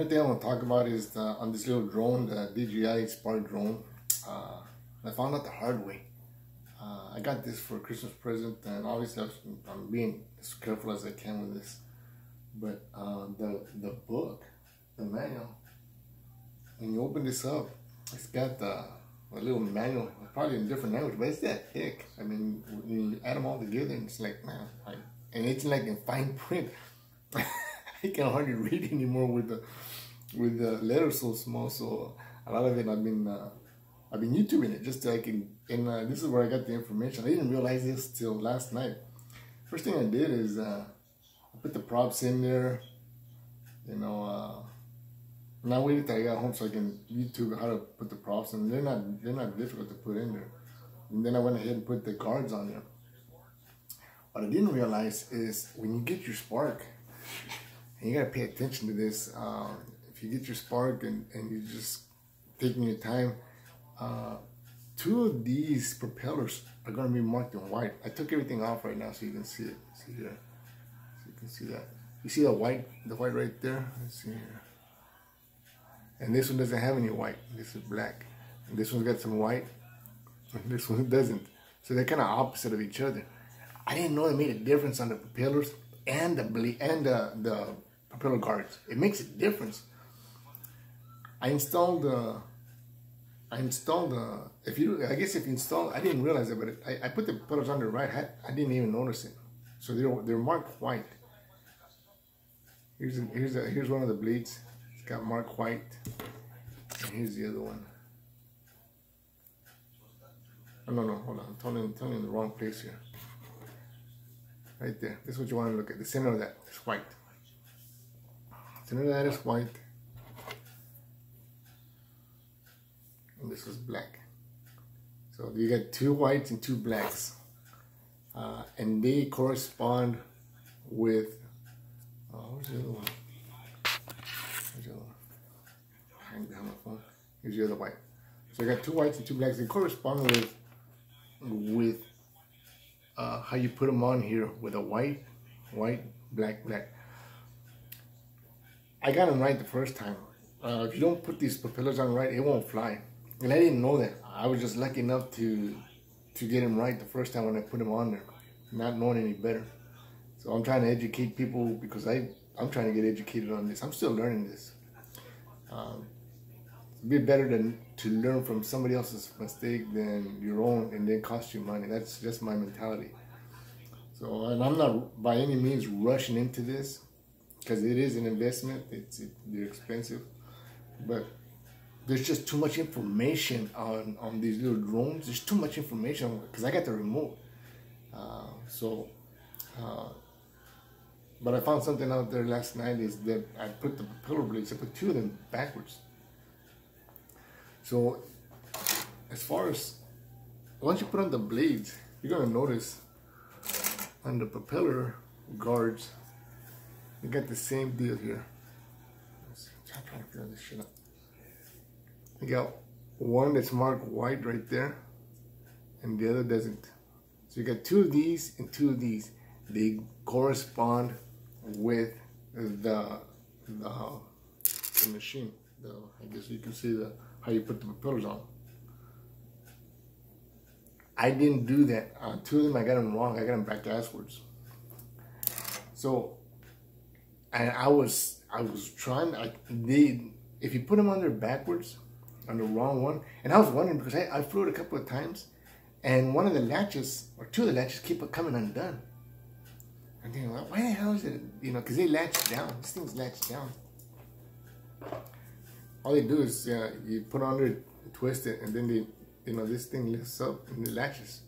Another thing I want to talk about is on this little drone, the DJI Spark drone. I found out the hard way. I got this for a Christmas present, and obviously I'm being as careful as I can with this. But the book, the manual, when you open this up, it's got a little manual, probably in a different language, but it's that thick. I mean, when you add them all together, it's like, man, and it's like in fine print. I can hardly read anymore with the letters so small. So a lot of it I've been YouTubing it just so I can. And this is where I got the information. I didn't realize this till last night. First thing I did is I put the props in there. You know, and I waited till I got home so I can YouTube how to put the props in. They're not difficult to put in there. And then I went ahead and put the guards on there. What I didn't realize is when you get your Spark, and you gotta pay attention to this. If you get your Spark and you just taking your time, 2 of these propellers are gonna be marked in white. I took everything off right now so you can see it. See here, so you can see that. You see the white right there. Let's see here. And this one doesn't have any white. This is black. And this one's got some white. And this one doesn't. So they're kind of opposite of each other. I didn't know it made a difference on the propellers and the propeller guards. It makes a difference. I installed I guess if you install, I didn't realize it, but I put the propellers on the right hat. I didn't even notice it. So they're marked white. Here's one of the blades. It's got marked white. And here's the other one. Oh, no, hold on. I'm telling you in the wrong place here. Right there. This is what you want to look at. The center of that is white. The center of that is white. And this was black. So you got 2 whites and 2 blacks. And they correspond with, where's the other one? Where's the other one? Hang behind my phone. Here's the other white. So you got 2 whites and 2 blacks. They correspond with how you put them on here with a white, black. I got them right the first time. If you don't put these propellers on right, it won't fly. And I didn't know that. I was just lucky enough to get them right the first time when I put them on there, not knowing any better. So I'm trying to educate people because I'm trying to get educated on this. I'm still learning this. It'd be better to learn from somebody else's mistake than your own and then cost you money. That's just my mentality. So, and I'm not by any means rushing into this because it is an investment. They're expensive, but there's just too much information on these little drones. There's too much information because I got the remote. But I found something out there last night is that I put the propeller blades, I put 2 of them backwards. So as far as, once you put on the blades, you're gonna notice on the propeller guards, you got the same deal here. I'm trying to figure this shit out. You got one that's marked white right there, and the other doesn't. So you got 2 of these and 2 of these. They correspond with the machine. I guess you can see how you put the propellers on. I didn't do that. 2 of them I got them wrong. I got them back asswards. So, and I was trying. If you put them on there backwards, on the wrong one, and I was wondering because I flew it a couple of times, and one of the latches or 2 of the latches keep coming undone. I'm thinking, well, why the hell is it? You know, because they latch down. These things latch down. All they do is you put on there, twist it, and then this thing lifts up and it latches.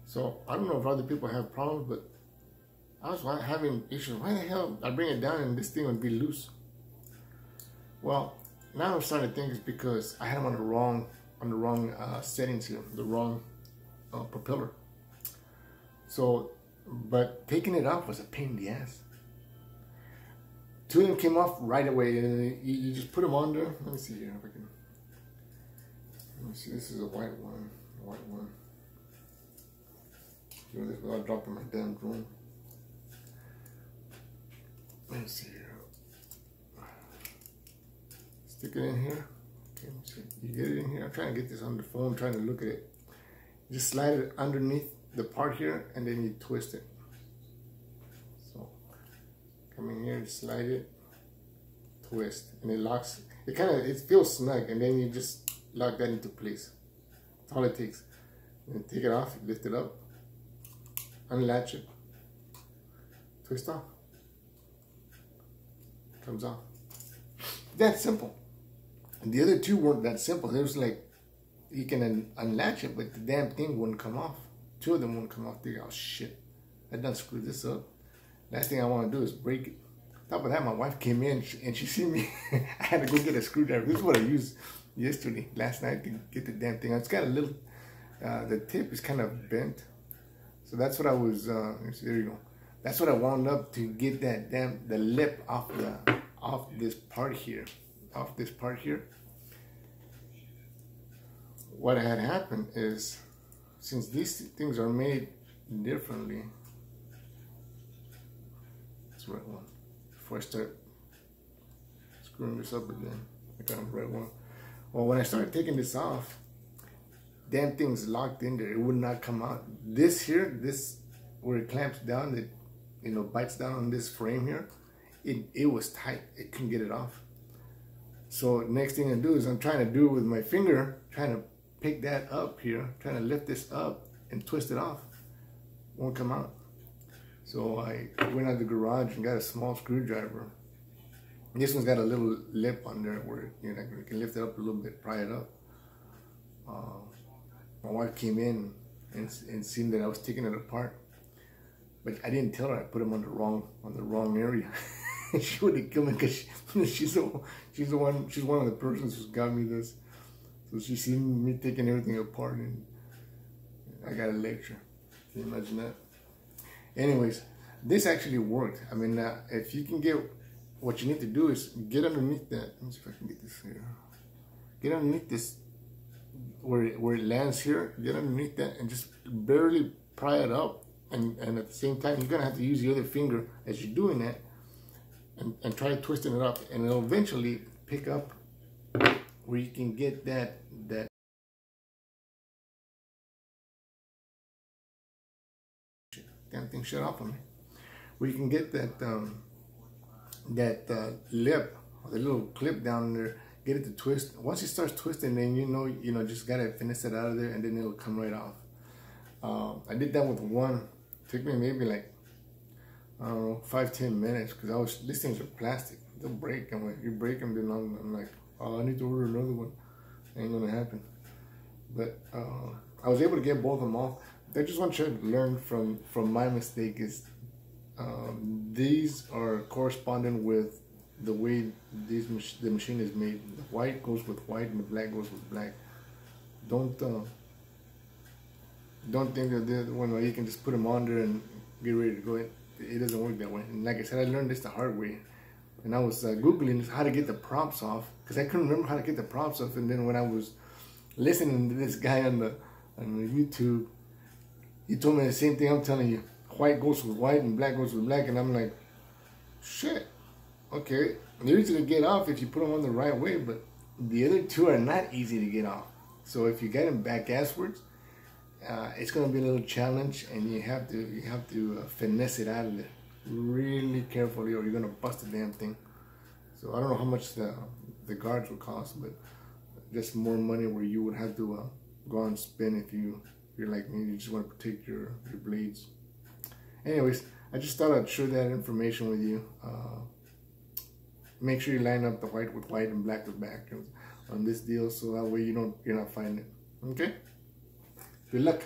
So I don't know if other people have problems, but I was having issues. Why the hell I bring it down and this thing would be loose? Well, now I'm starting to think it's because I had them on the wrong settings here, the wrong propeller. So, but taking it off was a pain in the ass. 2 of them came off right away, and you just put them on there. Let me see here if I can. Let me see. This is a white one. Do this without dropping my damn drone. Let me see here. Stick it in here. Okay, let me see. You get it in here. I'm trying to get this on the phone, trying to look at it. Just slide it underneath the part here, and then you twist it. So come in here, slide it, twist, and it locks. It feels snug, and then you just lock that into place. That's all it takes. And take it off, lift it up, unlatch it, twist off, comes off. That's simple. And the other two weren't that simple. It was like you can unlatch it, but the damn thing wouldn't come off. Two of them wouldn't come off. They go, oh shit, I done screwed this up. Last thing I want to do is break it. On top of that, my wife came in and she seen me. I had to go get a screwdriver. This is what I used last night to get the damn thing. It's got a little, the tip is kind of bent. So that's what I was, there you go. That's what I wound up to get that the lip off this part here. What had happened is, since these things are made differently, that's the right one. Before I start screwing this up again, I got the right one. Well, when I started taking this off, damn thing's locked in there. It would not come out. This here, where it clamps down, it bites down on this frame here. It was tight. It couldn't get it off. So next thing I do is I'm trying to do it with my finger, trying to pick that up here, trying to lift this up and twist it off. Won't come out. So I went out the garage and got a small screwdriver. This one's got a little lip on there where you can lift it up a little bit, pry it up. My wife came in and seen that I was taking it apart, but I didn't tell her I put them on the wrong area. She would have killed me because she's one of the persons who's got me this. So she seen me taking everything apart, and I got a lecture. Can you imagine that? Anyways, this actually worked. I mean, if you can get, what you need to do is get underneath that. Let me see if I can get this here. Get underneath this, where it lands here. Get underneath that and just barely pry it up. And at the same time, you're gonna have to use the other finger as you're doing that, and try twisting it up, and it'll eventually pick up where you can get that damn thing shut off on me. Where you can get that lip, or the little clip down there, get it to twist. Once it starts twisting, then you just gotta finesse it out of there, and then it'll come right off. I did that with one. It took me maybe like, I don't know, 5-10 minutes, because these things are plastic. They'll break, and when you break them, then I'm like, oh, I need to order another one. Ain't gonna happen. But I was able to get both of them off. I just want you to learn from my mistake is these are corresponding with the way the machine is made. The white goes with white and the black goes with black. Don't think that you can just put them on there and get ready to go. It doesn't work that way. And like I said, I learned this the hard way. And I was Googling how to get the props off, because I couldn't remember how to get the props off. And then when I was listening to this guy on the YouTube, he told me the same thing I'm telling you. White goes with white and black goes with black. And I'm like, shit, okay. They're easy to get off if you put them on the right way, but the other two are not easy to get off. So if you get them back asswards, it's going to be a little challenge, and you have to finesse it out of there really carefully, or you're going to bust the damn thing. So I don't know how much the guards will cost, but just more money where you would have to go and spend if you're like me, you just want to protect your blades. Anyways, I just thought I'd share that information with you. Make sure you line up the white with white and black with black on this deal, so that way you're not fighting it. Okay? Good luck.